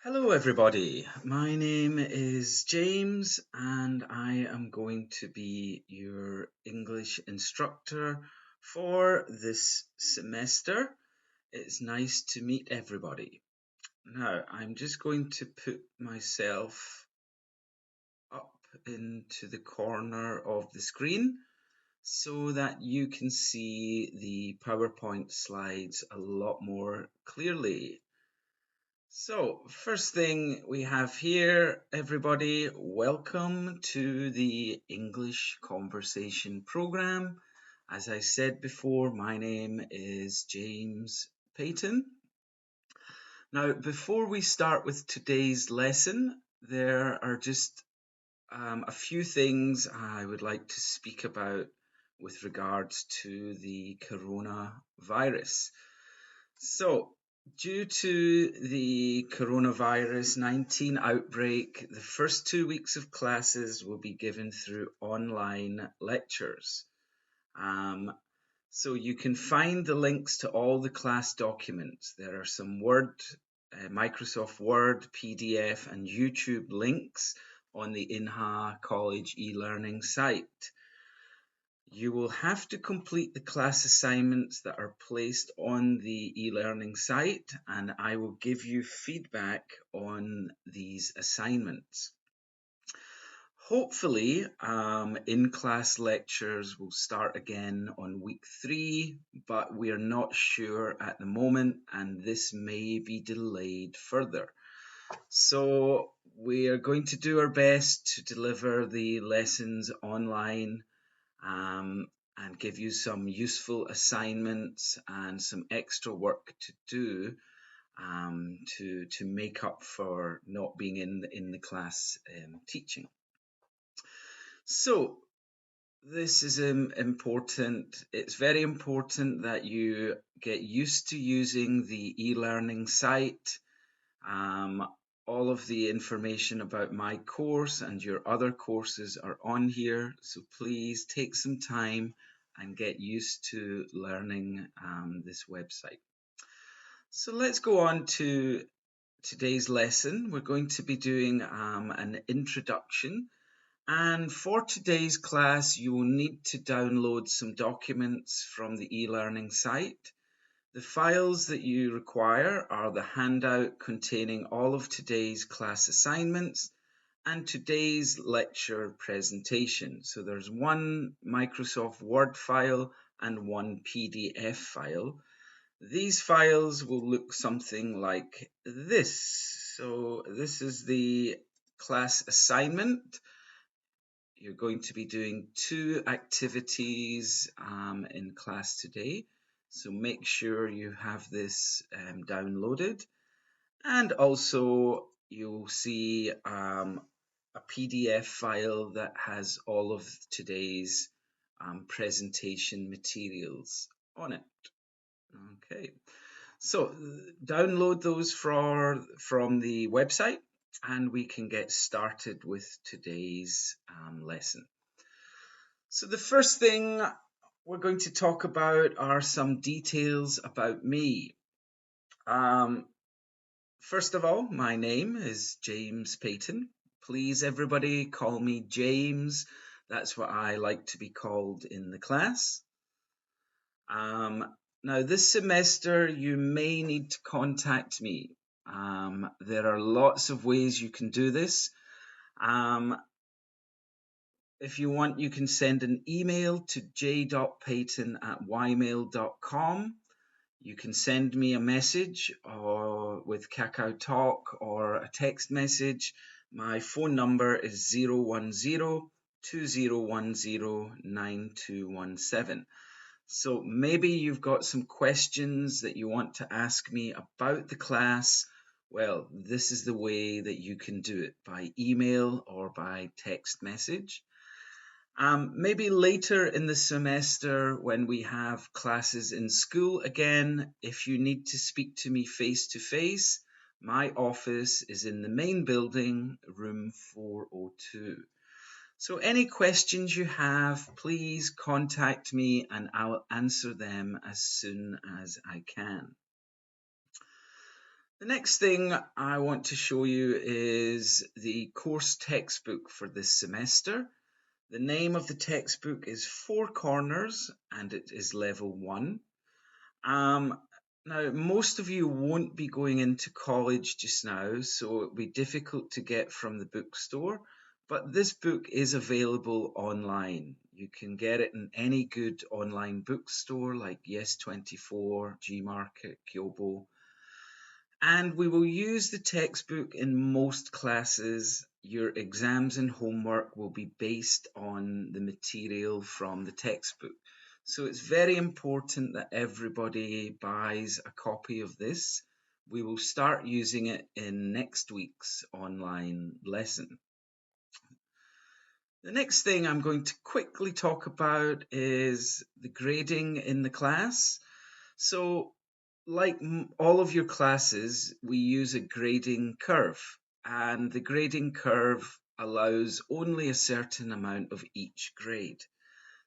Hello, everybody. My name is James, and I am going to be your English instructor for this semester. It's nice to meet everybody. Now, I'm just going to put myself up into the corner of the screen so that you can see the PowerPoint slides a lot more clearly. So, first thing we have here, everybody, welcome to the English Conversation Program. As I said before, my name is James Payton. Now, before we start with today's lesson, there are just a few things I would like to speak about with regards to the coronavirus. So, due to the coronavirus 19 outbreak, the first 2 weeks of classes will be given through online lectures. So you can find the links to all the class documents. There are some Microsoft Word, PDF, and YouTube links on the Inha College e-learning site. You will have to complete the class assignments that are placed on the e-learning site, and I will give you feedback on these assignments. Hopefully, in-class lectures will start again on week 3, but we're not sure at the moment, and this may be delayed further. So we are going to do our best to deliver the lessons online and give you some useful assignments and some extra work to do to make up for not being in the class teaching. So this is important. It's very important that you get used to using the e-learning site. All of the information about my course and your other courses are on here, so please take some time and get used to learning this website. So let's go on to today's lesson. We're going to be doing an introduction, and for today's class you will need to download some documents from the e-learning site. The files that you require are the handout containing all of today's class assignments and today's lecture presentation. So there's one Microsoft Word file and one PDF file. These files will look something like this. So this is the class assignment. You're going to be doing 2 activities in class today. So make sure you have this downloaded, and also you'll see a PDF file that has all of today's presentation materials on it. Okay, so download those from the website and we can get started with today's lesson. So the first thing we're going to talk about are some details about me. First of all, my name is James Payton. Please, everybody, call me James. That's what I like to be called in the class. Now, this semester, you may need to contact me. There are lots of ways you can do this. If you want, you can send an email to j.payton@ymail.com. You can send me a message with Kakao Talk or a text message. My phone number is 010-2010-9217. So maybe you've got some questions that you want to ask me about the class. Well, this is the way that you can do it, by email or by text message. Maybe later in the semester when we have classes in school again, if you need to speak to me face to face, my office is in the main building, room 402. So any questions you have, please contact me and I'll answer them as soon as I can. The next thing I want to show you is the course textbook for this semester. The name of the textbook is Four Corners and it is level 1. Um, Now, most of you won't be going into college just now, so it'll be difficult to get from the bookstore, but this book is available online. You can get it in any good online bookstore like Yes24, Gmarket, Kyobo, and we will use the textbook in most classes. Your exams and homework will be based on the material from the textbook. So it's very important that everybody buys a copy of this. We will start using it in next week's online lesson. The next thing I'm going to quickly talk about is the grading in the class. So like all of your classes, we use a grading curve, and the grading curve allows only a certain amount of each grade.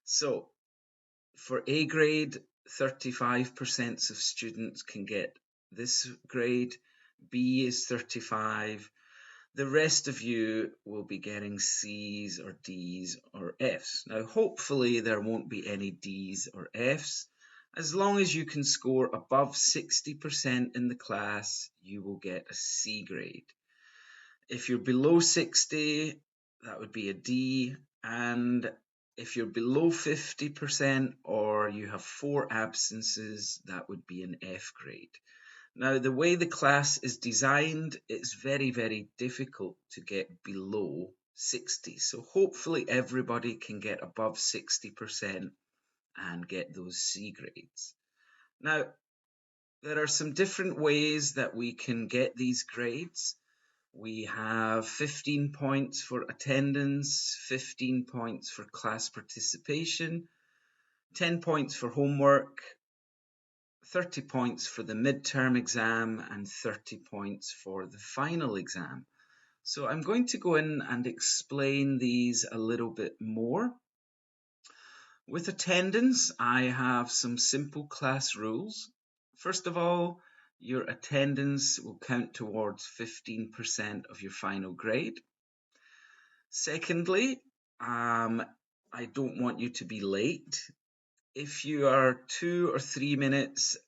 So for A grade, 35% of students can get this grade, B is 35, the rest of you will be getting C's or D's or F's. Now, hopefully there won't be any D's or F's. As long as you can score above 60% in the class, you will get a C grade. If you're below 60, that would be a D. And if you're below 50% or you have 4 absences, that would be an F grade. Now, the way the class is designed, it's very, very difficult to get below 60. So hopefully everybody can get above 60% and get those C grades. Now, there are some different ways that we can get these grades. We have 15 points for attendance, 15 points for class participation, 10 points for homework, 30 points for the midterm exam and 30 points for the final exam. So I'm going to go in and explain these a little bit more. With attendance, I have some simple class rules. First of all, your attendance will count towards 15% of your final grade. Secondly, I don't want you to be late. If you are 2 or 3 minutes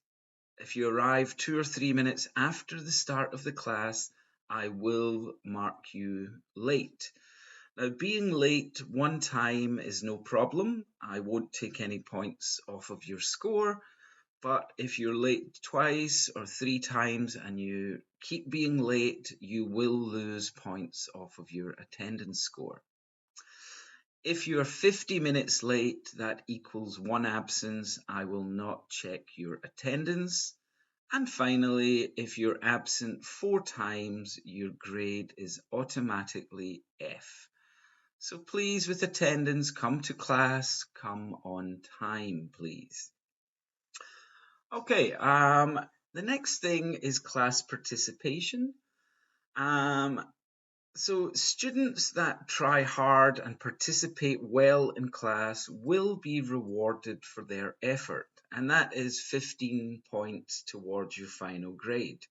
If you arrive 2 or 3 minutes after the start of the class, I will mark you late. Now, being late one time is no problem. I won't take any points off of your score. But if you're late twice or 3 times and you keep being late, you will lose points off of your attendance score. If you are 50 minutes late, that equals 1 absence. I will not check your attendance. And finally, if you're absent 4 times, your grade is automatically F. So please, with attendance, come to class, come on time, please. Okay, the next thing is class participation. So students that try hard and participate well in class will be rewarded for their effort, and that is 15 points towards your final grade.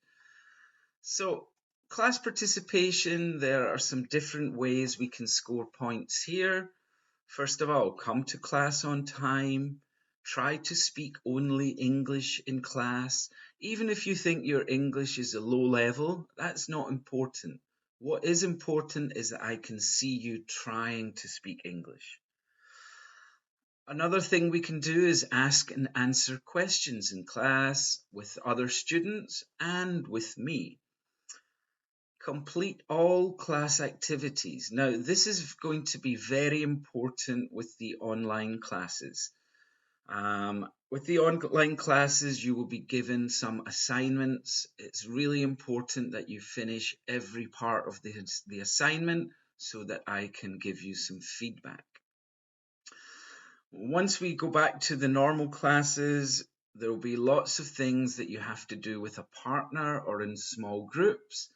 So class participation, there are some different ways we can score points here. First of all, come to class on time. Try to speak only English in class. Even if you think your English is a low level, that's not important. What is important is that I can see you trying to speak English. Another thing we can do is ask and answer questions in class with other students and with me. Complete all class activities. Now, this is going to be very important with the online classes. With the online classes, you will be given some assignments. It's really important that you finish every part of the assignment so that I can give you some feedback. Once we go back to the normal classes, there will be lots of things that you have to do with a partner or in small groups.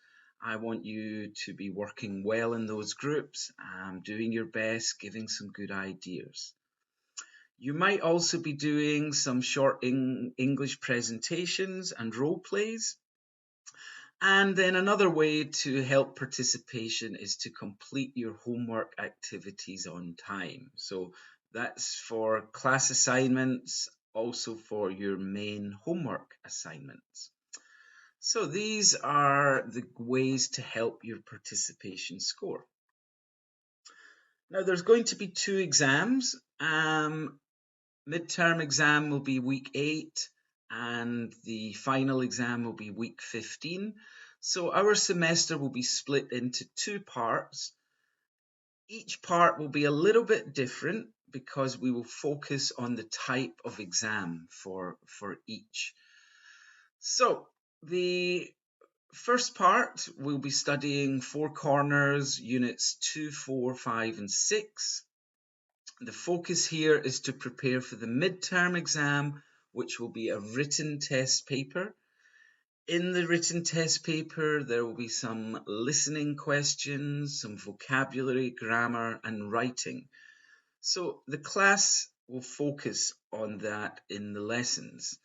I want you to be working well in those groups, doing your best, giving some good ideas. You might also be doing some short English presentations and role plays. And then another way to help participation is to complete your homework activities on time. So that's for class assignments, also for your main homework assignments. So these are the ways to help your participation score. Now there's going to be two exams. Midterm exam will be week 8 and the final exam will be week 15. So our semester will be split into two parts. Each part will be a little bit different because we will focus on the type of exam for each. So the first part, we'll be studying Four Corners, units 2, 4, 5, and 6. The focus here is to prepare for the midterm exam, which will be a written test paper. In the written test paper, there will be some listening questions, some vocabulary, grammar, and writing. So the class will focus on that in the lessons.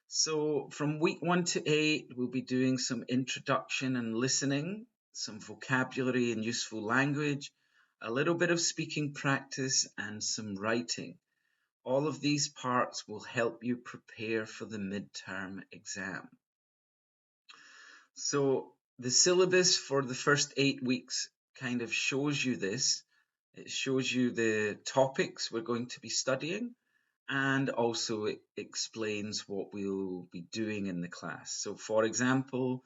So from week 1 to 8, we'll be doing some introduction and listening, some vocabulary and useful language, a little bit of speaking practice, and some writing. All of these parts will help you prepare for the midterm exam. So the syllabus for the first 8 weeks kind of shows you this. It shows you the topics we're going to be studying, and also it explains what we'll be doing in the class. So for example,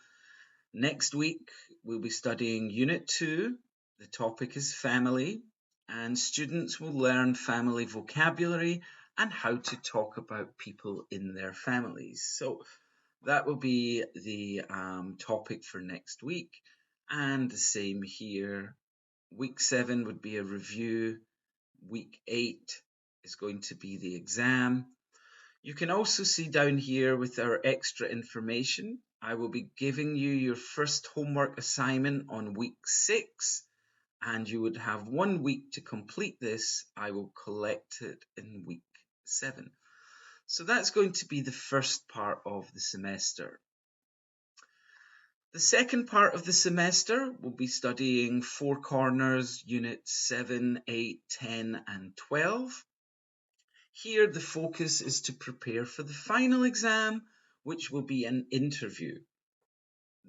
next week we'll be studying Unit 2. The topic is family, and students will learn family vocabulary and how to talk about people in their families. So that will be the topic for next week. And the same here. Week 7 would be a review. Week 8 is going to be the exam. You can also see down here with our extra information, I will be giving you your first homework assignment on week 6, and you would have 1 week to complete this. I will collect it in week 7. So that's going to be the first part of the semester. The second part of the semester will be studying Four Corners, Units 7, 8, 10, and 12. Here the focus is to prepare for the final exam, which will be an interview.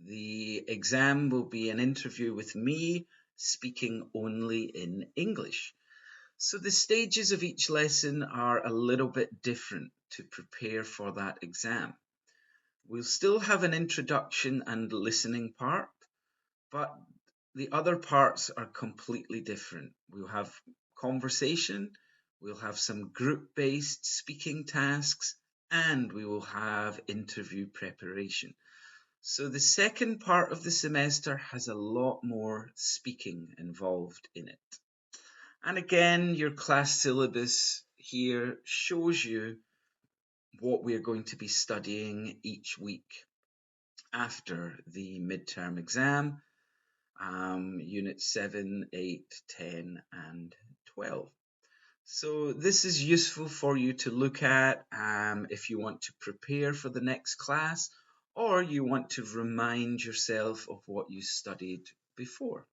The exam will be an interview with me, speaking only in English. So the stages of each lesson are a little bit different to prepare for that exam. We'll still have an introduction and listening part, but the other parts are completely different. We'll have conversation, we'll have some group-based speaking tasks, and we will have interview preparation. So the second part of the semester has a lot more speaking involved in it. And again, your class syllabus here shows you what we're going to be studying each week after the midterm exam, unit 7, 8, 10, and 12. So this is useful for you to look at if you want to prepare for the next class, or you want to remind yourself of what you studied before.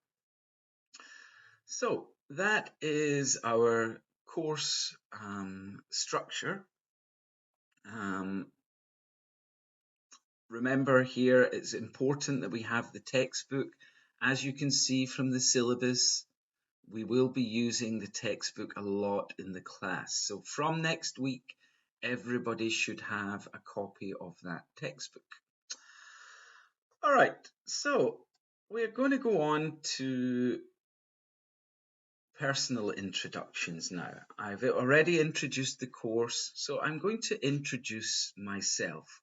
So that is our course structure. Remember here, it's important that we have the textbook. As you can see from the syllabus, we will be using the textbook a lot in the class. So from next week, everybody should have a copy of that textbook. All right, so we're going to go on to personal introductions now. I've already introduced the course, so I'm going to introduce myself.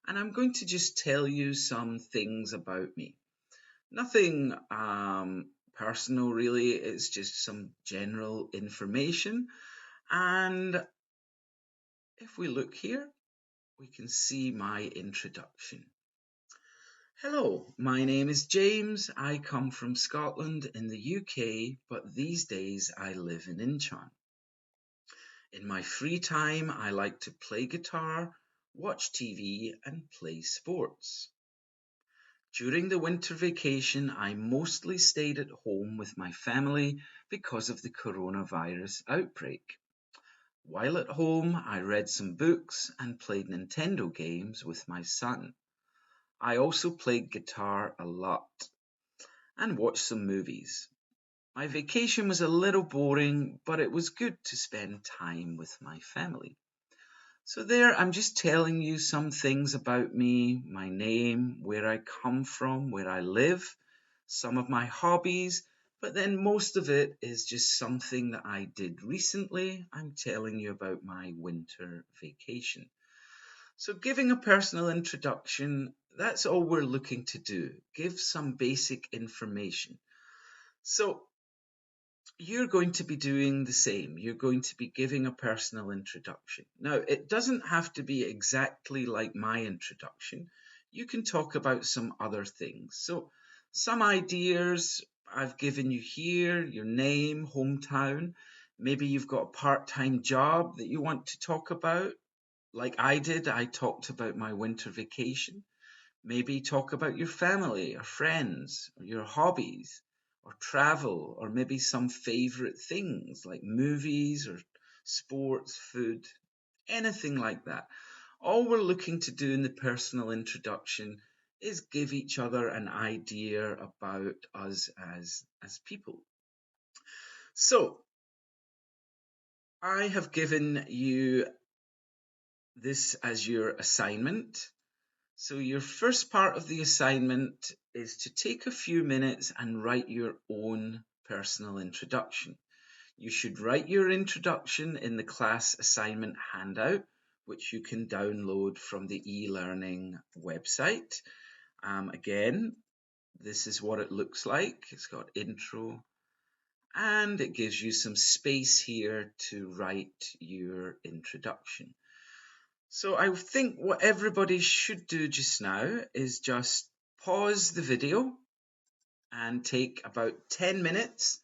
And I'm going to just tell you some things about me. Nothing personal really, it's just some general information. And if we look here, we can see my introduction. Hello, my name is James. I come from Scotland in the UK, but these days I live in Incheon. In my free time, I like to play guitar, watch TV, and play sports. During the winter vacation, I mostly stayed at home with my family because of the coronavirus outbreak. While at home, I read some books and played Nintendo games with my son. I also played guitar a lot and watched some movies. My vacation was a little boring, but it was good to spend time with my family. So, there, I'm just telling you some things about me, my name, where I come from, where I live, some of my hobbies, but then most of it is just something that I did recently. I'm telling you about my winter vacation. So, giving a personal introduction, that's all we're looking to do. Give some basic information. So, you're going to be doing the same. You're going to be giving a personal introduction. Now, it doesn't have to be exactly like my introduction. You can talk about some other things. So, some ideas I've given you here, your name, hometown. Maybe you've got a part time job that you want to talk about. Like I did, I talked about my winter vacation. Maybe talk about your family or friends or your hobbies or travel or maybe some favorite things like movies or sports, food, anything like that. All we're looking to do in the personal introduction is give each other an idea about us as people. So, I have given you this as your assignment. So, your first part of the assignment is to take a few minutes and write your own personal introduction. You should write your introduction in the class assignment handout, which you can download from the e-learning website. Again, this is what it looks like. It's got intro and it gives you some space here to write your introduction. So I think what everybody should do just now is just pause the video and take about 10 minutes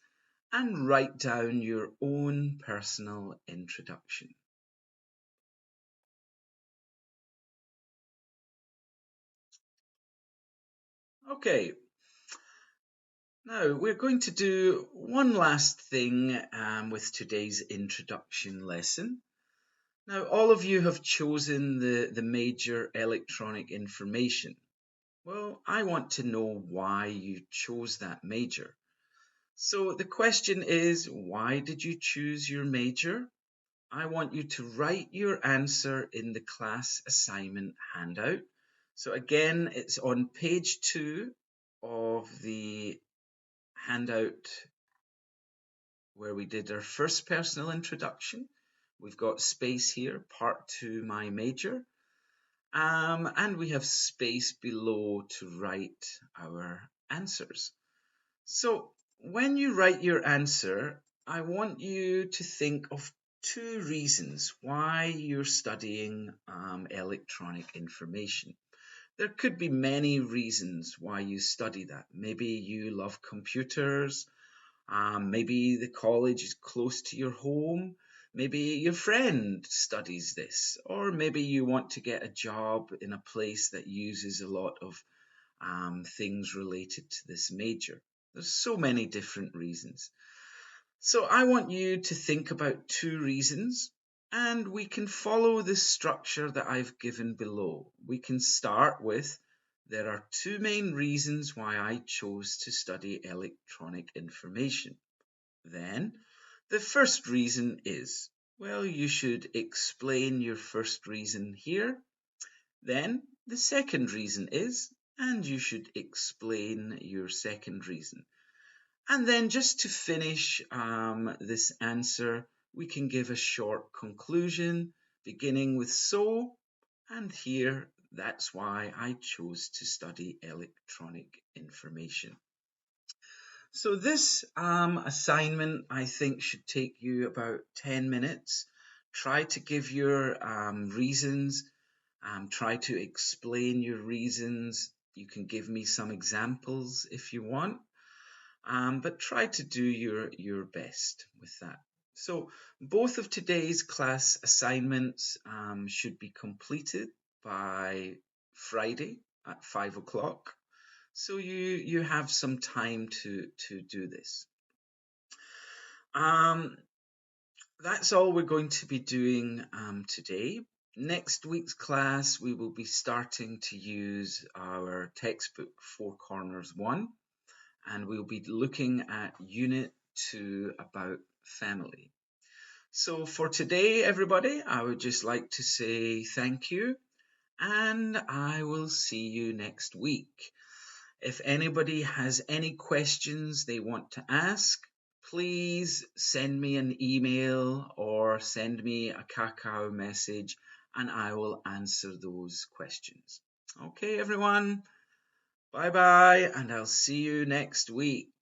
and write down your own personal introduction. Okay, now we're going to do one last thing with today's introduction lesson. Now, all of you have chosen the major electronic information. Well, I want to know why you chose that major. So the question is, why did you choose your major? I want you to write your answer in the class assignment handout. So again, it's on page 2 of the handout where we did our first personal introduction. We've got space here, part 2, my major. And we have space below to write our answers. So when you write your answer, I want you to think of 2 reasons why you're studying electronic information. There could be many reasons why you study that. Maybe you love computers. Maybe the college is close to your home. Maybe your friend studies this. Or maybe you want to get a job in a place that uses a lot of things related to this major. There's so many different reasons. So I want you to think about 2 reasons, and we can follow the structure that I've given below. We can start with there are 2 main reasons why I chose to study electronic information. Then the first reason is, well, you should explain your first reason here. Then the second reason is, and you should explain your second reason. And then just to finish this answer, we can give a short conclusion, beginning with so, and here, that's why I chose to study electronic information. So this assignment, I think, should take you about 10 minutes. Try to give your reasons. Try to explain your reasons. You can give me some examples if you want. But try to do your best with that. So both of today's class assignments should be completed by Friday at 5 o'clock. So you have some time to do this. Um, that's all we're going to be doing today. Next week's class, we will be starting to use our textbook Four Corners 1, and we'll be looking at Unit 2 about family. So for today, everybody, I would just like to say thank you, and I will see you next week. If anybody has any questions they want to ask, please send me an email or send me a Kakao message, and I will answer those questions. Okay, everyone. Bye bye, and I'll see you next week.